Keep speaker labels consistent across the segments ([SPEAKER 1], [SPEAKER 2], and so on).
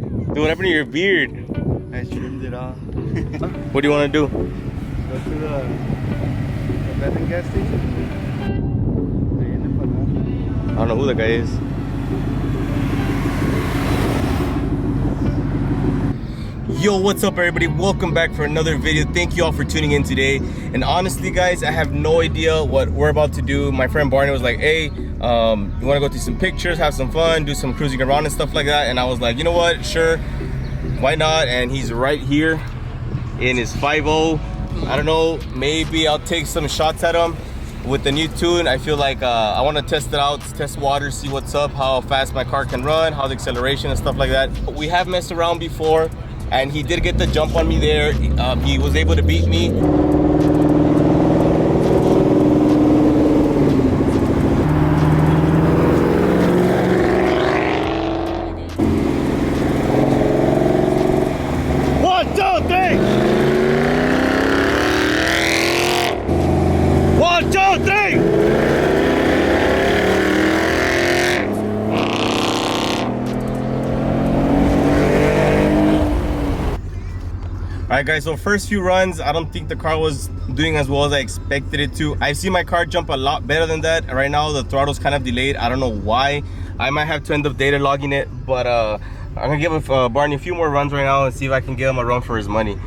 [SPEAKER 1] Dude, what happened to your beard?
[SPEAKER 2] I trimmed it off.
[SPEAKER 1] What do you want to do?
[SPEAKER 2] Go to the abandoned gas station.
[SPEAKER 1] I don't know who the guy is. Yo, what's up everybody? Welcome back for another video. Thank you all for tuning in today. And honestly guys, I have no idea what we're about to do. My friend Barney was like, hey, you want to go take some pictures, have some fun, do some cruising around and stuff like that. And I was like, you know what, sure, why not? And he's right here in his 5.0. I don't know, maybe I'll take some shots at him with the new tune. I feel like I want to test it out, test water, see what's up, how fast my car can run, how the acceleration and stuff like that. We have messed around before, and he did get the jump on me there. He was able to beat me. One, two, three! One, two, three! Alright guys, so first few runs, I don't think the car was doing as well as I expected it to. I see my car jump a lot better than that. Right now the throttle's kind of delayed. I don't know why. I might have to end up data logging it, but I'm gonna give Barney a few more runs right now and see if I can give him a run for his money.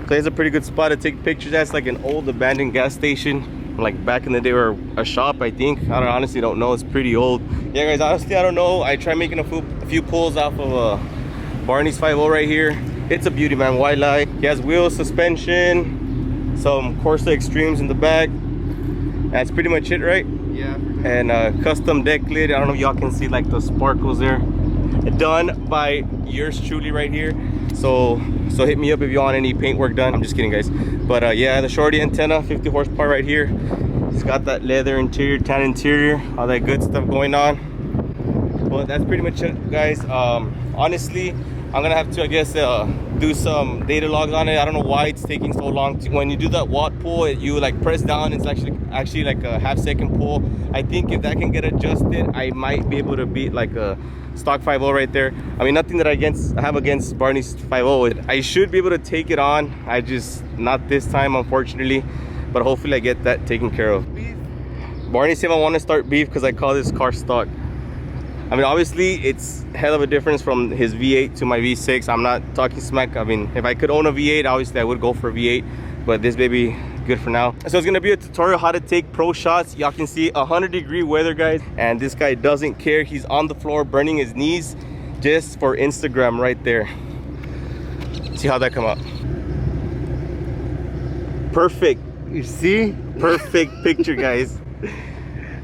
[SPEAKER 1] So it's a pretty good spot to take pictures. That's like an old abandoned gas station, like back in the day, or a shop, I think. I honestly don't know. It's pretty old. Yeah, guys, honestly, I don't know. I tried making a few pulls off of Barney's 5.0 right here. It's a beauty, man. Why lie? He has wheels, suspension, some Corsa Extremes in the back. That's pretty much it, right?
[SPEAKER 2] Yeah.
[SPEAKER 1] And custom deck lid. I don't know if y'all can see like the sparkles there. Done by yours truly right here. So hit me up if you want any paint work done. I'm just kidding, guys. But yeah, the shorty antenna, 50 horsepower right here. It's got that leather interior, tan interior, all that good stuff going on. But that's pretty much it, guys. Honestly, I'm gonna have to, I guess, do some data logs on it. I don't know why it's taking so long. When you do that watt pull, you like press down. It's actually like a half-second pull. I think if that can get adjusted, I might be able to beat like a stock 5.0 right there. I mean, nothing that I have against Barney's 5.0. I should be able to take it on. I just not this time, unfortunately. But hopefully I get that taken care of.
[SPEAKER 2] Beef.
[SPEAKER 1] Barney said I want to start beef because I call this car stock. I mean, obviously it's hell of a difference from his V8 to my V6. I'm not talking smack. I mean, if I could own a V8, obviously I would go for a V8. But this baby, good for now. So it's gonna be a tutorial how to take pro shots. Y'all can see 100-degree weather, guys, and this guy doesn't care. He's on the floor burning his knees just for Instagram right there. See how that come out. Perfect.
[SPEAKER 2] You see?
[SPEAKER 1] Perfect picture, guys.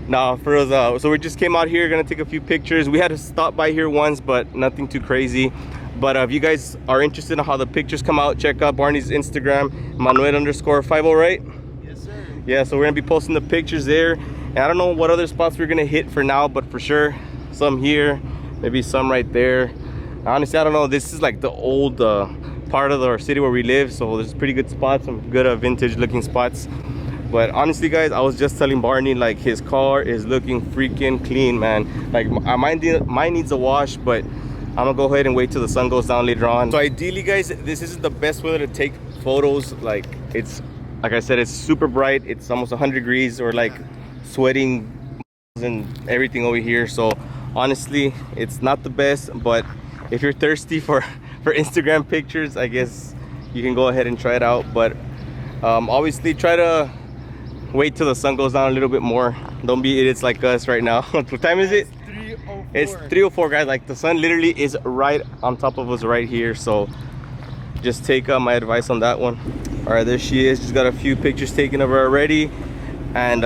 [SPEAKER 1] Nah, for us, so we just came out here, gonna take a few pictures. We had to stop by here once, but nothing too crazy. But if you guys are interested in how the pictures come out, check out Barney's Instagram, Manuel_50, right?
[SPEAKER 2] Yes, sir.
[SPEAKER 1] Yeah, so we're gonna be posting the pictures there. And I don't know what other spots we're gonna hit for now, but for sure, some here, maybe some right there. Honestly, I don't know. This is like the old part of our city where we live, so there's pretty good spots, some good vintage looking spots. But honestly, guys, I was just telling Barney, like, his car is looking freaking clean, man. Like, mine needs a wash, but I'm gonna go ahead and wait till the sun goes down later on. So ideally, guys, this isn't the best weather to take photos. Like, it's, like I said, it's super bright. It's almost 100 degrees, or like sweating and everything over here. So honestly, it's not the best, but if you're thirsty for Instagram pictures, I guess you can go ahead and try it out. But obviously try to wait till the sun goes down a little bit more. Don't be idiots like us right now. What time is it? It's 3:04, guys. Like, the sun literally is right on top of us right here. So just take my advice on that one. All right, there she is. Just got a few pictures taken of her already. And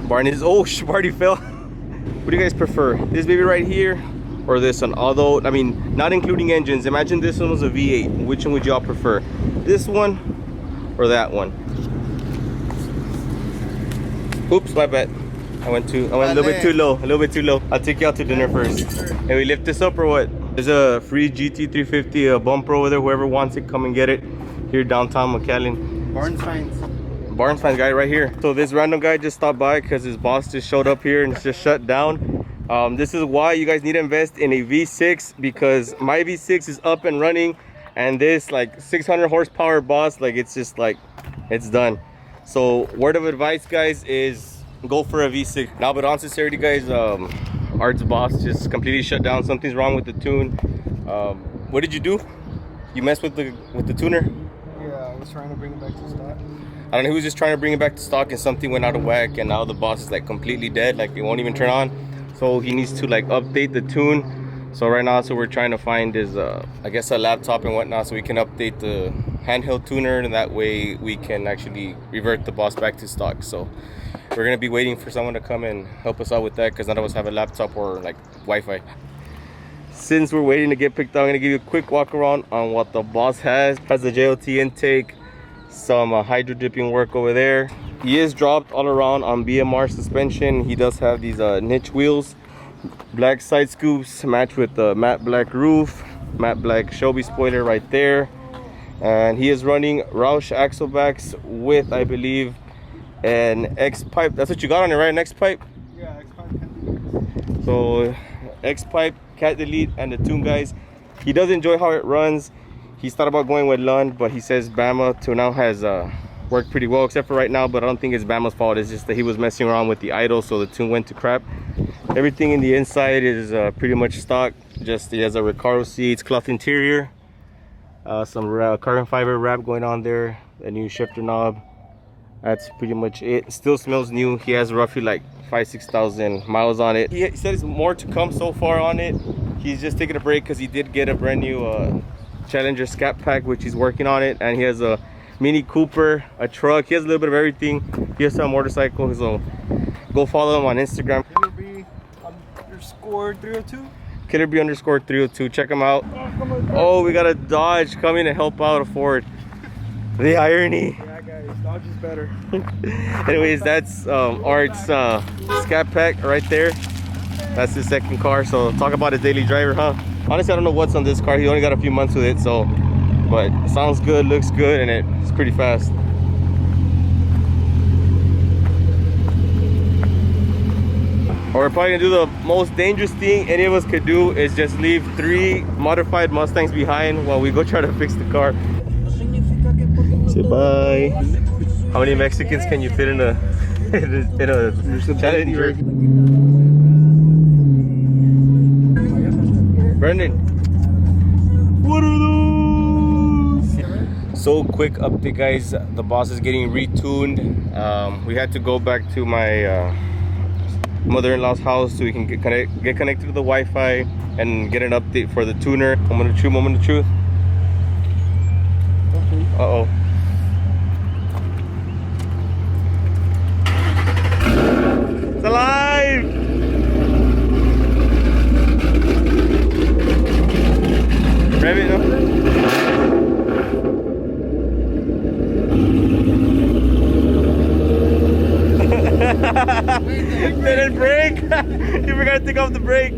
[SPEAKER 1] Barney's, oh, Barney fell. What do you guys prefer, this baby right here or this one? Although, I mean, not including engines, imagine this one was a V8. Which one would y'all prefer, this one or that one? Oops, my bad. I went a little bit too low. I'll take you out to dinner first. Hey, we lift this up or what? There's a free GT 350 bumper over there. Whoever wants it, come and get it here downtown McAllen. Barnes Finds guy right here. So this random guy just stopped by because his boss just showed up here and it's just shut down. This is why you guys need to invest in a V6, because my V6 is up and running, and this like 600 horsepower boss, like it's just like it's done. So word of advice, guys, is go for a V6 now. But on sincerity, guys, Art's boss just completely shut down. Something's wrong with the tune. What did you do? You messed with the tuner?
[SPEAKER 2] Yeah, I was trying to bring it back to stock.
[SPEAKER 1] I don't know, he was just trying to bring it back to stock and something went out of whack, and now the boss is like completely dead, like it won't even turn on. So he needs to like update the tune. So right now, so we're trying to find his I guess a laptop and whatnot, so we can update the handheld tuner, and that way we can actually revert the boss back to stock. So we're gonna be waiting for someone to come and help us out with that, because none of us have a laptop or like Wi-Fi. Since we're waiting to get picked up, I'm gonna give you a quick walk around on what the boss has. Has the JLT intake, some hydro dipping work over there. He is dropped all around on BMR suspension. He does have these niche wheels, black side scoops matched with the matte black roof, matte black Shelby spoiler right there. And he is running Roush axle backs with, I believe, an X pipe. That's what you got on it, right? An X pipe?
[SPEAKER 2] Yeah, X pipe can.
[SPEAKER 1] So X pipe, cat delete, and the tune, guys. He does enjoy how it runs. He's thought about going with Lund, but he says Bama till now has worked pretty well, except for right now. But I don't think it's Bama's fault. It's just that he was messing around with the idle, so the tune went to crap. Everything in the inside is pretty much stock. Just he has a Recaro seats, cloth interior, some carbon fiber wrap going on there, a new shifter knob. That's pretty much it. Still smells new. He has roughly like 5,000-6,000 miles on it. He said there's more to come so far on it. He's just taking a break because he did get a brand new Challenger Scat Pack, which he's working on it. And he has a Mini Cooper, a truck. He has a little bit of everything. He has some motorcycles, so go follow him on Instagram.
[SPEAKER 2] KillerB_302.
[SPEAKER 1] KillerB_302. Check him out. Oh, we got a Dodge coming to help out a Ford. The irony.
[SPEAKER 2] Yeah, guys, Dodge is better.
[SPEAKER 1] Anyways, that's Art's Scat Pack right there. That's his second car. So talk about a daily driver, huh? Honestly, I don't know what's on this car. He only got a few months with it, so, but it sounds good, looks good, and it's pretty fast. Or we're probably gonna do the most dangerous thing any of us could do, is just leave 3 modified Mustangs behind while we go try to fix the car. Say bye. How many Mexicans can you fit in a Challenger? Brendan, what are those? So quick update, guys. The boss is getting retuned. We had to go back to my mother-in-law's house so we can get connected to the Wi-Fi and get an update for the tuner. Moment of truth, moment of truth. Uh-oh. It's alive! Rev it, no? Didn't brake! You forgot to take off the brake!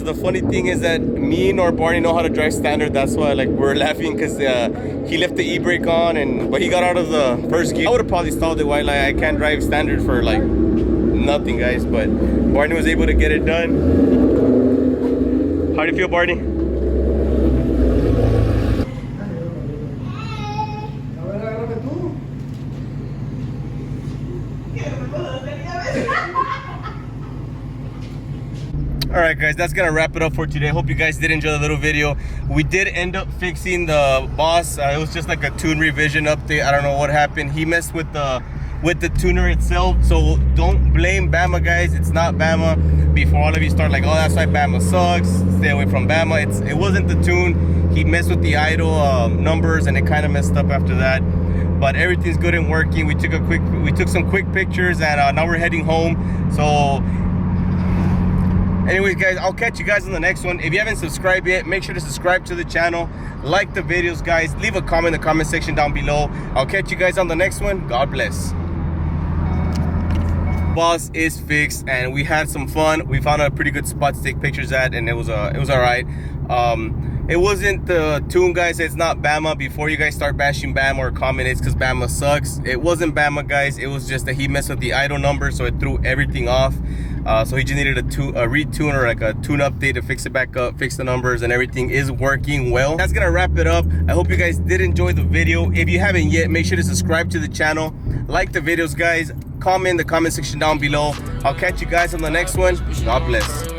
[SPEAKER 1] The funny thing is that me nor Barney know how to drive standard. That's why like we're laughing, because he left the e-brake on, but he got out of the first gear. I would have probably stalled it. Why? Like I can't drive standard for like nothing, guys. But Barney was able to get it done. How do you feel, Barney? Alright guys, that's gonna wrap it up for today. Hope you guys did enjoy the little video. We did end up fixing the boss. It was just like a tune revision update. I don't know what happened. He messed with the tuner itself. So don't blame Bama, guys. It's not Bama. Before all of you start like, oh, that's why Bama sucks, stay away from Bama. It wasn't the tune. He messed with the idle numbers, and it kind of messed up after that. But everything's good and working. We took some quick pictures, and now we're heading home. So Anyways, guys, I'll catch you guys on the next one. If you haven't subscribed yet, make sure to subscribe to the channel, like the videos, guys, leave a comment in the comment section down below. I'll catch you guys on the next one. God bless. Boss is fixed and we had some fun. We found a pretty good spot to take pictures at, and it was all right. It wasn't the tune, guys. It's not Bama. Before you guys start bashing Bama or comment it's because Bama sucks, it wasn't Bama, guys. It was just that he messed with the idle number, so it threw everything off. So he just needed a retune or like a tune update to fix it back up, fix the numbers, and everything is working well. That's gonna wrap it up. I hope you guys did enjoy the video. If you haven't yet, make sure to subscribe to the channel, like the videos, guys, comment in the comment section down below. I'll catch you guys on the next one. God bless.